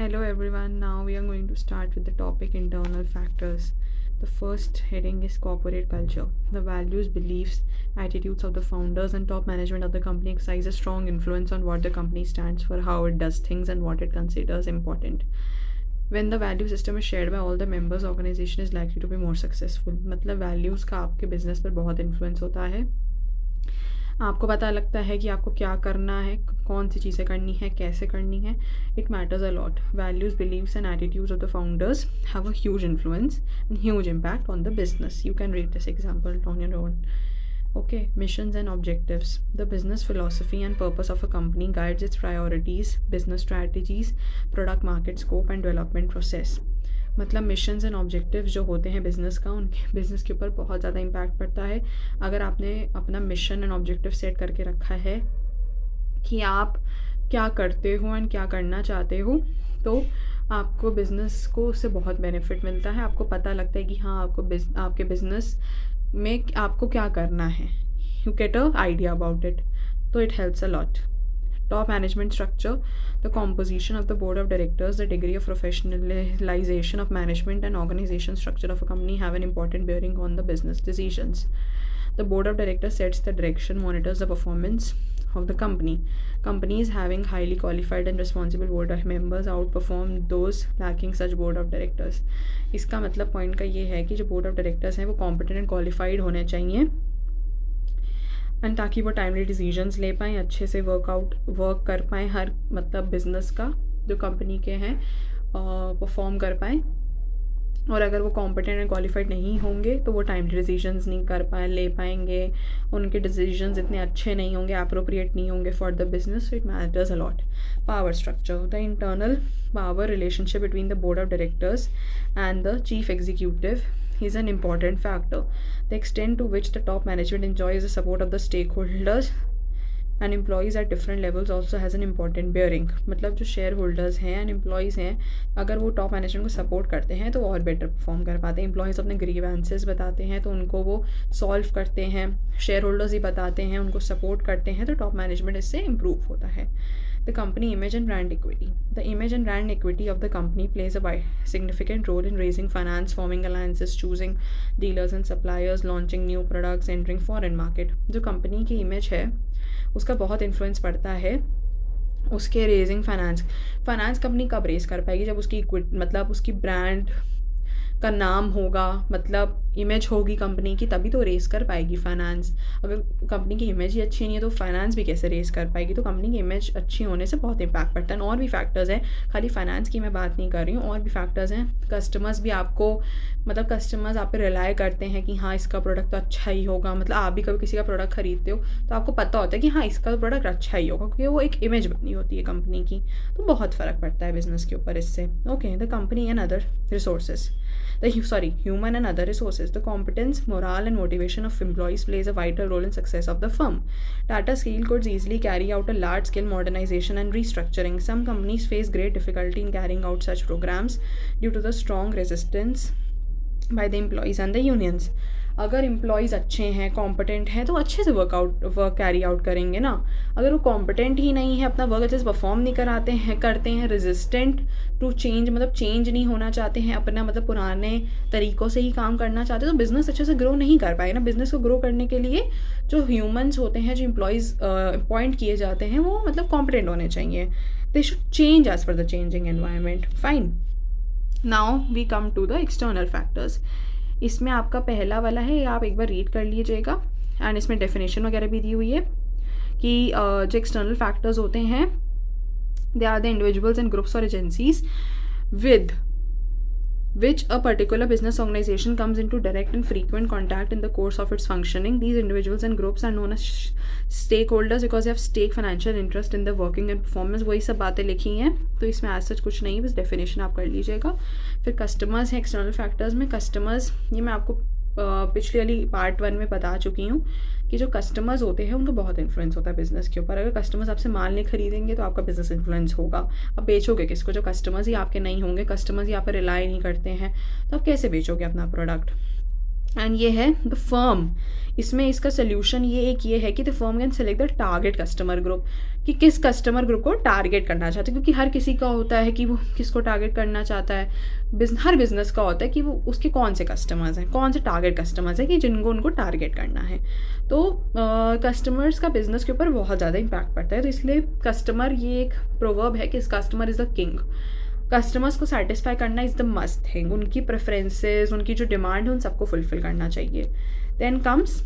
Hello everyone. Now we are going to start with the topic internal factors. The first heading is corporate culture. The values, beliefs, attitudes of the founders and top management of the company exercise a strong influence on what the company stands for, how it does things, and what it considers important. When the value system is shared by all the members, organization is likely to be more successful. मतलब values का आपके business पर बहुत influence होता है. आपको पता लगता है कि आपको क्या करना है, कौन सी चीज़ें करनी है, कैसे करनी है. It matters a lot. Values, beliefs and attitudes of the founders have a huge influence and huge impact on the business. You can read this example on your own. Okay, missions and objectives. The business philosophy and purpose of a company guides its priorities, business strategies, product market scope and development process. मतलब missions and objectives जो होते हैं business का, उनके business के ऊपर बहुत ज़्यादा इम्पैक्ट पड़ता है. अगर आपने अपना मिशन एंड ऑब्जेक्टिव सेट करके रखा है कि आप क्या करते हो एंड क्या करना चाहते हो, तो आपको बिज़नेस को उससे बहुत बेनिफिट मिलता है. आपको पता लगता है कि हाँ, आपके बिज़नेस में आपको क्या करना है. You get a idea about it. तो it helps a lot. Top management structure. The composition of the board of directors, the degree of professionalization of management and organization structure of a company have an important bearing on the business decisions. The board of directors sets the direction, monitors the performance of the company. Companies having highly qualified and responsible board of members outperform those lacking such board of directors. इसका मतलब point का ये है कि जो board of directors हैं वो competent and qualified होने चाहिए, एंड ताकि वो टाइमली डिसीजंस ले पाएँ, अच्छे से वर्क कर पाएँ, हर मतलब बिज़नेस का जो कंपनी के हैं परफॉर्म कर पाएँ. और अगर वो कॉम्पिटेंट एंड क्वालिफाइड नहीं होंगे तो वो टाइमली डिसीजंस नहीं ले पाएंगे. उनके डिसीजंस इतने अच्छे नहीं होंगे, अप्रोप्रिएट नहीं होंगे for the business. It matters a lot. Power structure. The internal power relationship between the board of directors and the chief executive is an important factor. The extent to which the top management enjoys the support of the stakeholders and employees at different levels also has an important bearing. मतलब जो share holders हैं and employees हैं, अगर वो top management को support करते हैं तो और बेटर परफॉर्म कर पाते हैं. एम्प्लॉयज़ अपने ग्रीवेंसेस बताते हैं तो उनको वो सॉल्व करते हैं. शेयर होल्डर्स ही बताते हैं, उनको सपोर्ट करते हैं, तो टॉप मैनेजमेंट इससे इम्प्रूव होता है. The company image and brand equity. The image and brand equity of the company plays a significant role in raising finance, forming alliances, choosing dealers and suppliers, launching new products, entering foreign market. जो company की image है उसका बहुत influence पड़ता है उसके raising finance company कब raise कर पाएगी, जब उसकी मतलब उसकी ब्रांड का नाम होगा, मतलब इमेज होगी कंपनी की, तभी तो रेस कर पाएगी फाइनेंस. अगर कंपनी की इमेज ही अच्छी नहीं है तो फाइनेंस भी कैसे रेस कर पाएगी. तो कंपनी की इमेज अच्छी होने से बहुत इम्पैक्ट पड़ता है. और भी फैक्टर्स हैं, खाली फाइनेंस की मैं बात नहीं कर रही हूँ, और भी फैक्टर्स हैं. कस्टमर्स भी आपको मतलब कस्टमर्स आप पे रिलाई करते हैं कि हाँ इसका प्रोडक्ट तो अच्छा ही होगा. मतलब आप भी कभी किसी का प्रोडक्ट खरीदते हो तो आपको पता होता है कि हाँ इसका प्रोडक्ट अच्छा ही होगा, क्योंकि वो एक इमेज बनी होती है कंपनी की. तो बहुत फ़र्क पड़ता है बिजनेस के ऊपर इससे. Okay, the company and other resources. Human and other resources. The competence, morale and motivation of employees plays a vital role in success of the firm. Tata Steel could easily carry out a large-scale modernization and restructuring. Some companies face great difficulty in carrying out such programs due to the strong resistance by the employees and the unions. अगर employees अच्छे हैं, competent हैं, तो अच्छे से work carry out करेंगे ना. अगर वो कॉम्पिटेंट ही नहीं है, अपना वर्क अच्छे से परफॉर्म नहीं करते हैं, रेजिस्टेंट टू चेंज, मतलब चेंज नहीं होना चाहते हैं, अपना मतलब पुराने तरीक़ों से ही काम करना चाहते हैं, तो बिज़नेस अच्छे से ग्रो नहीं कर पाएगा ना. बिज़नेस को ग्रो करने के लिए जो ह्यूमन्स होते हैं, जो एम्प्लॉयज़ अपॉइंट किए जाते हैं, वो मतलब कॉम्पिटेंट होने चाहिए. They should change as per the changing environment. Fine. Now we come to the external factors. इसमें आपका पहला वाला है, आप एक बार रीड कर लीजिएगा, एंड इसमें डेफिनेशन वगैरह भी दी हुई है कि जो एक्सटर्नल फैक्टर्स होते हैं, they are the individuals and groups और agencies with which a particular business organization comes into direct and frequent contact in the course of its functioning. These individuals and groups are known as stakeholders because they have stake financial interest in the working and performance. वही सब बातें लिखी हैं, तो इसमें आज सच कुछ नहीं है, बस डेफिनेशन आप कर लीजिएगा. फिर कस्टमर्स हैं एक्सटर्नल फैक्टर्स में. कस्टमर्स, ये मैं आपको पिछले वाली पार्ट 1 में बता चुकी हूँ कि जो कस्टमर्स होते हैं उनको बहुत इन्फ्लुएंस होता है बिज़नेस के ऊपर. अगर कस्टमर्स आपसे माल नहीं खरीदेंगे तो आपका बिज़नेस इन्फ्लुएंस होगा. आप बेचोगे किसको? जो कस्टमर्स ही आपके नहीं होंगे, कस्टमर्स ही आप पर रिलाई नहीं करते हैं, तो आप कैसे बेचोगे अपना प्रोडक्ट. एंड ये है द फर्म. इसमें इसका सोल्यूशन ये है कि the firm can select the target customer group. कि किस कस्टमर ग्रुप को टारगेट करना चाहते हैं, क्योंकि हर किसी का होता है कि वो किसको टारगेट करना चाहता है। हर बिज़नेस का होता है कि वो उसके कौन से कस्टमर्स हैं, कौन से टारगेट कस्टमर्स हैं कि जिनको उनको टारगेट करना है। तो कस्टमर्स का बिज़नेस के ऊपर बहुत ज़्यादा इम्पैक्ट पड़ता है। तो इसलिए कस्टमर, ये एक प्रोवर्ब है कि customer is the king. Customers को सेटिस्फाई करना इज़ द मस्ट थिंग। उनकी प्रेफरेंसेस, उनकी जो डिमांड है, उन सबको फुलफिल करना चाहिए। Then comes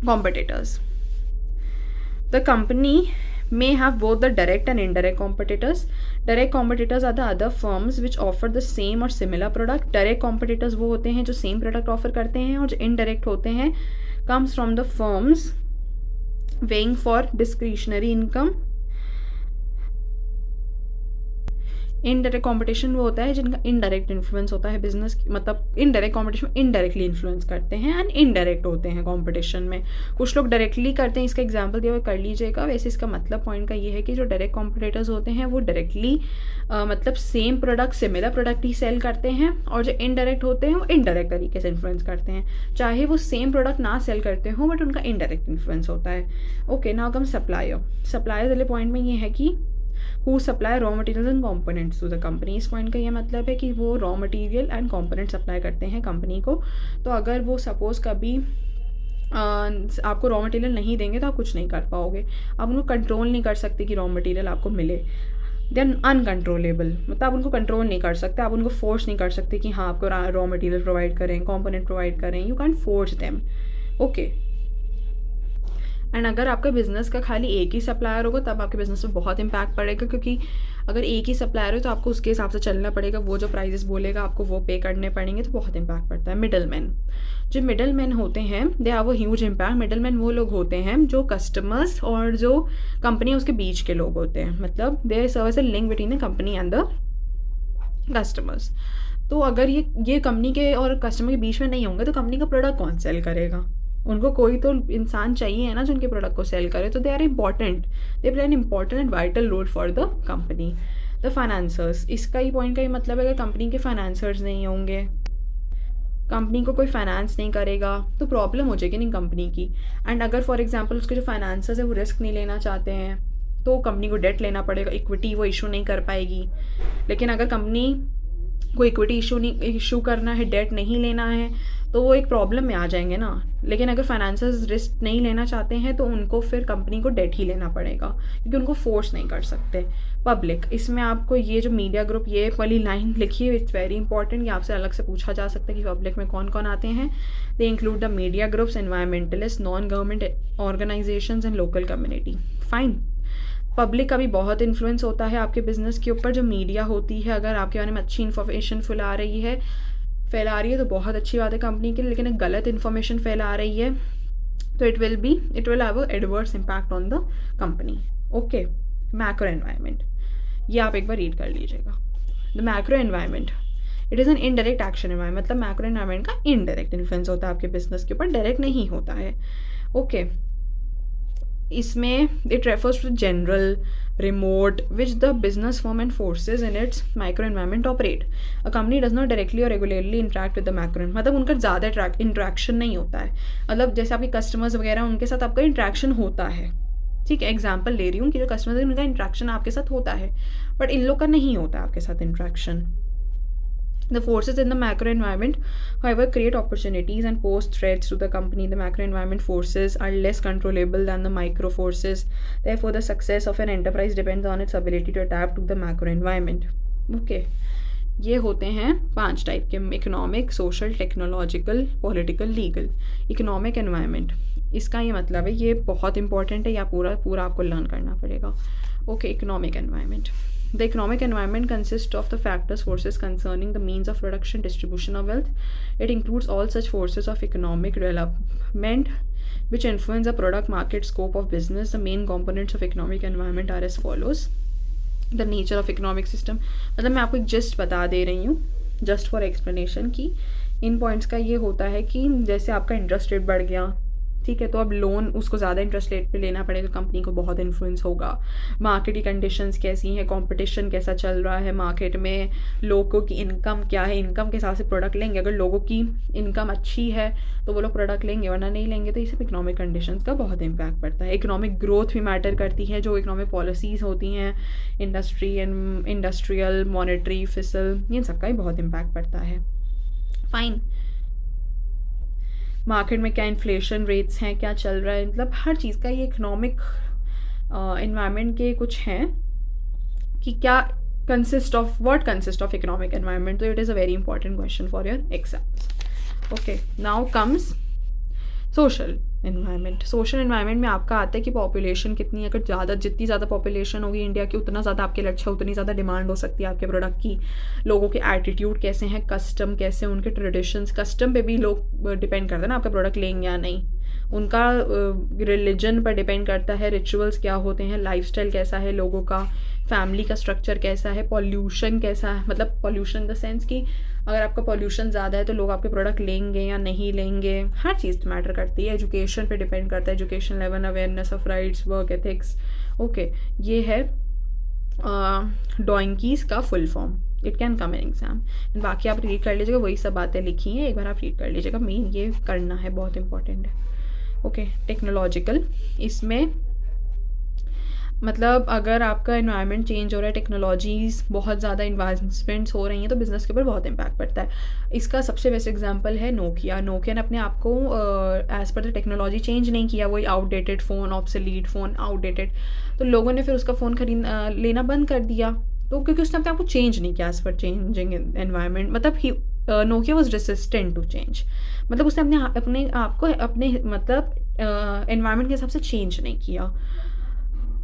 competitors. The company may have both the direct and indirect competitors. Direct competitors are the other firms which offer the same or similar product. Direct competitors वो होते हैं जो same product offer करते हैं, और जो indirect होते हैं comes from the firms weighing for discretionary income. Indirect competition वो होता है जिनका इनडायरेक्ट इन्फ्लुएंस होता है बिजनेस, मतलब इनडायरेक्ट कॉम्पिटिशन में इनडायरेक्टली इन्फ्लुएंस करते हैं एंड इनडायरेक्ट होते हैं कॉम्पिटिशन में। कुछ लोग डायरेक्टली करते हैं, इसका एग्जांपल दिया हुआ कर लीजिएगा। वैसे इसका मतलब पॉइंट का ये है कि जो डायरेक्ट कॉम्पिटिटर्स होते हैं वो डायरेक्टली मतलब सेम प्रोडक्ट, सिमिलर प्रोडक्ट ही सेल करते हैं, और जो इनडायरेक्ट होते हैं वो इनडायरेक्ट तरीके से इन्फ्लुएंस करते हैं, चाहे वो सेम प्रोडक्ट ना सेल करते हो, बट उनका इनडायरेक्ट इन्फ्लुएंस होता है। Okay, now come supplier. Supplier वाले पॉइंट में ये है कि who supply raw materials and components to the company। इस पॉइंट का ये मतलब है कि वो raw material and component supply करते हैं कंपनी को। तो अगर वो सपोज़ कभी आपको रॉ मटेरियल नहीं देंगे तो आप कुछ नहीं कर पाओगे। आप उनको कंट्रोल नहीं कर सकते कि रॉ मटेरियल आपको मिले। देन अनकंट्रोलेबल, मतलब आप उनको कंट्रोल नहीं कर सकते, आप उनको फोर्स नहीं कर सकते कि हाँ आपको रॉ मटेरियल प्रोवाइड करें, कंपोनेंट प्रोवाइड करें। You can force them. Okay, and अगर आपका बिज़नेस का खाली एक ही सप्लायर होगा तब आपके बिज़नेस में बहुत इम्पैक्ट पड़ेगा, क्योंकि अगर एक ही सप्लायर हो तो आपको उसके हिसाब से चलना पड़ेगा, वो जो प्राइजेस बोलेगा आपको वो पे करने पड़ेंगे, तो बहुत इम्पैक्ट पड़ता है। मिडल मैन, जो मिडल मैन होते हैं they have a huge impact. Middle man वो लोग होते हैं जो कस्टमर्स और जो कंपनी है उसके बीच के लोग होते हैं, मतलब they serve as a link between the company and the customers. तो अगर ये कंपनी के और कस्टमर के बीच में नहीं होंगे तो कंपनी का प्रोडक्ट कौन सेल करेगा? उनको कोई तो इंसान चाहिए है ना जो उनके प्रोडक्ट को सेल करे। तो they are important, they play an important and vital role for the company. The financers, इसका ही पॉइंट का ही मतलब है अगर कंपनी के फाइनेंसर्स नहीं होंगे, कंपनी को कोई फाइनेंस नहीं करेगा तो प्रॉब्लम हो जाएगी नहीं कंपनी की। एंड अगर फॉर एग्जांपल उसके जो फाइनेंसर्स है वो रिस्क नहीं लेना चाहते हैं तो कंपनी को डेट लेना पड़ेगा, इक्विटी वो इशू नहीं कर पाएगी। लेकिन अगर कंपनी को इक्विटी इशू करना है, डेट नहीं लेना है, तो वो एक प्रॉब्लम में आ जाएंगे ना। लेकिन अगर फाइनेंसर्स रिस्क नहीं लेना चाहते हैं तो उनको फिर कंपनी को डेट ही लेना पड़ेगा, क्योंकि उनको फोर्स नहीं कर सकते। पब्लिक, इसमें आपको ये जो मीडिया ग्रुप, ये वाली लाइन लिखी है, इट्स वेरी इंपॉर्टेंट, ये आपसे अलग से पूछा जा सकता है कि पब्लिक में कौन कौन आते हैं। They include the media groups, environmentalist, non government organisations and local community. Fine, public का भी बहुत इन्फ्लुएंस होता है आपके बिजनेस के ऊपर। जो मीडिया होती है अगर आपके बारे में अच्छी इन्फॉर्मेशन फैला रही है तो बहुत अच्छी बात है कंपनी के लिए, लेकिन एक गलत इन्फॉर्मेशन फैला रही है तो it will have a adverse impact on the company. Okay, macro environment, ये आप एक बार रीड कर लीजिएगा। The macro environment, it is an indirect action environment, मतलब मैक्रो एनवायरनमेंट का इनडायरेक्ट इन्फ्लुएंस होता है आपके बिजनेस के ऊपर, डायरेक्ट नहीं होता है। ओके, इसमें it refers to general remote which the business firm and forces in its micro environment operate. A company does not directly or regularly interact with the macro, मतलब उनका ज़्यादा इंट्रैक्शन नहीं होता है। मतलब जैसे आपके कस्टमर्स वगैरह उनके साथ आपका इंट्रैक्शन होता है, ठीक है, एग्जाम्पल ले रही हूँ कि जो कस्टमर्स है उनका इंट्रैक्शन आपके साथ होता है, बट इन लोग का नहीं होता आपके साथ interaction. The forces in the macro environment, however, create opportunities and pose threats to the company. The macro environment forces are less controllable than the micro forces. Therefore, the success of an enterprise depends on its ability to adapt to the macro environment. Okay. ये होते हैं 5 type के: economic, social, technological, political, legal. Economic environment, इसका ये मतलब है, ये बहुत इंपॉर्टेंट है, या पूरा आपको लर्न करना पड़ेगा। Okay, economic environment. The economic environment consists of the factors, forces concerning the means of production, distribution of wealth. It includes all such forces of economic development which influence the product, market, scope of business. The main components of economic environment are as follows. The nature of economic system, मतलब मैं आपको एक just बता दे रही हूँ, just for explanation, कि इन points का ये होता है कि जैसे आपका इंटरेस्ट रेट बढ़ गया ठीक है, तो अब लोन उसको ज़्यादा इंटरेस्ट रेट पे लेना पड़ेगा, कंपनी को बहुत इन्फ्लुएंस होगा। मार्केट की कंडीशंस कैसी हैं, कंपटीशन कैसा चल रहा है मार्केट में, लोगों की इनकम क्या है, इनकम के हिसाब से प्रोडक्ट लेंगे। अगर लोगों की इनकम अच्छी है तो वो लोग प्रोडक्ट लेंगे, वरना नहीं लेंगे। तो ये सब इकोनॉमिक कंडीशंस का बहुत इम्पैक्ट पड़ता है। इकोनॉमिक ग्रोथ भी मैटर करती है, जो इकोनॉमिक पॉलिसीज़ होती हैं इंडस्ट्री एंड इंडस्ट्रियल, मॉनेटरी, फिसल, इन सब का ही बहुत इम्पैक्ट पड़ता है। फाइन। मार्केट में क्या इन्फ्लेशन रेट्स हैं, क्या चल रहा है, मतलब हर चीज़ का ये इकोनॉमिक इन्वायरमेंट के कुछ हैं कि क्या कंसिस्ट ऑफ इकोनॉमिक एनवायरनमेंट। तो it is a very important question for your exams. Okay, now comes social environment. Social environment में आपका आता है कि पॉपुलेशन कितनी है। अगर जितनी ज़्यादा पॉपुलेशन होगी इंडिया की, उतना ज़्यादा आपके लिए अच्छा, उतनी ज़्यादा डिमांड हो सकती है आपके प्रोडक्ट की। लोगों के एटीट्यूड कैसे हैं, कस्टम कैसे, उनके ट्रेडिशंस, कस्टम पे भी लोग डिपेंड करते हैं ना आपका प्रोडक्ट लेंगे या नहीं। उनका रिलीजन पर डिपेंड करता है, रिचुअल्स क्या होते हैं, लाइफस्टाइल कैसा है लोगों का, फैमिली का स्ट्रक्चर कैसा है, पॉल्यूशन कैसा है, मतलब पॉल्यूशन इन द सेंस कि अगर आपका पॉल्यूशन ज़्यादा है तो लोग आपके प्रोडक्ट लेंगे या नहीं लेंगे। हर चीज़ मैटर करती है। एजुकेशन पे डिपेंड करता है, education level, awareness of rights, work ethics. Okay, ये है डोइंकीज़ का full form. It can come in exam. बाकी आप रीड कर लीजिएगा, वही सब बातें लिखी हैं, एक बार आप रीड कर लीजिएगा। मेन ये करना है, बहुत इंपॉर्टेंट है। ओके, टेक्नोलॉजिकल, इसमें मतलब अगर आपका एनवायरनमेंट चेंज हो रहा है, टेक्नोलॉजीज़ बहुत ज़्यादा एडवांसमेंट्स हो रही हैं, तो बिज़नेस के ऊपर बहुत इम्पैक्ट पड़ता है। इसका सबसे बेस्ट एग्जांपल है नोकिया। नोकिया ने अपने आप को as per the technology change नहीं किया, वही outdated phone, obsolete phone, outdated. तो लोगों ने फिर उसका फ़ोन लेना बंद कर दिया, तो क्योंकि उसने अपने आप को चेंज नहीं किया एज़ पर चेंजिंग एनवायरनमेंट। मतलब Nokia was resistant to change, मतलब उसने अपने आप को अपने मतलब एनवायरनमेंट के हिसाब से चेंज नहीं किया।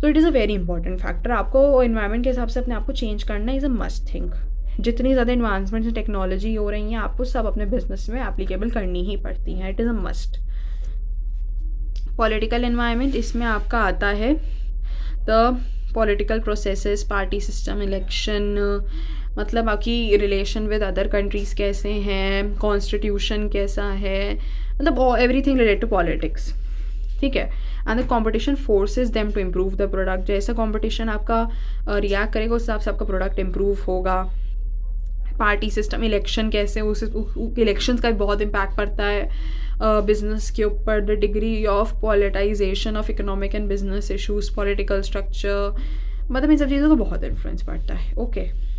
तो it is a very important factor. आपको एनवायरनमेंट के हिसाब से अपने आप को चेंज करना इज़ अ मस्ट थिंग। जितनी ज़्यादा एडवांसमेंट टेक्नोलॉजी हो रही हैं, आपको सब अपने बिजनेस में एप्लीकेबल करनी ही पड़ती हैं। It is a must. Political environment, इसमें आपका आता है the political processes, party system, election, मतलब आपकी रिलेशन विद अदर कंट्रीज़ कैसे हैं, कॉन्स्टिट्यूशन कैसा है, मतलब एवरीथिंग रिलेटेड टू पॉलिटिक्स। ठीक है। And the competition forces them to improve the product. जैसा कॉम्पिटिशन आपका रिएक्ट करेगा, उस हिसाब से आपका प्रोडक्ट इम्प्रूव होगा। पार्टी सिस्टम, इलेक्शन कैसे, उस इलेक्शंस का भी बहुत इम्पैक्ट पड़ता है बिजनेस के ऊपर। The degree of politicization of economic and business issues, political structure, मतलब इन सब चीज़ों का बहुत इन्फ्लुएंस पड़ता है। ओके।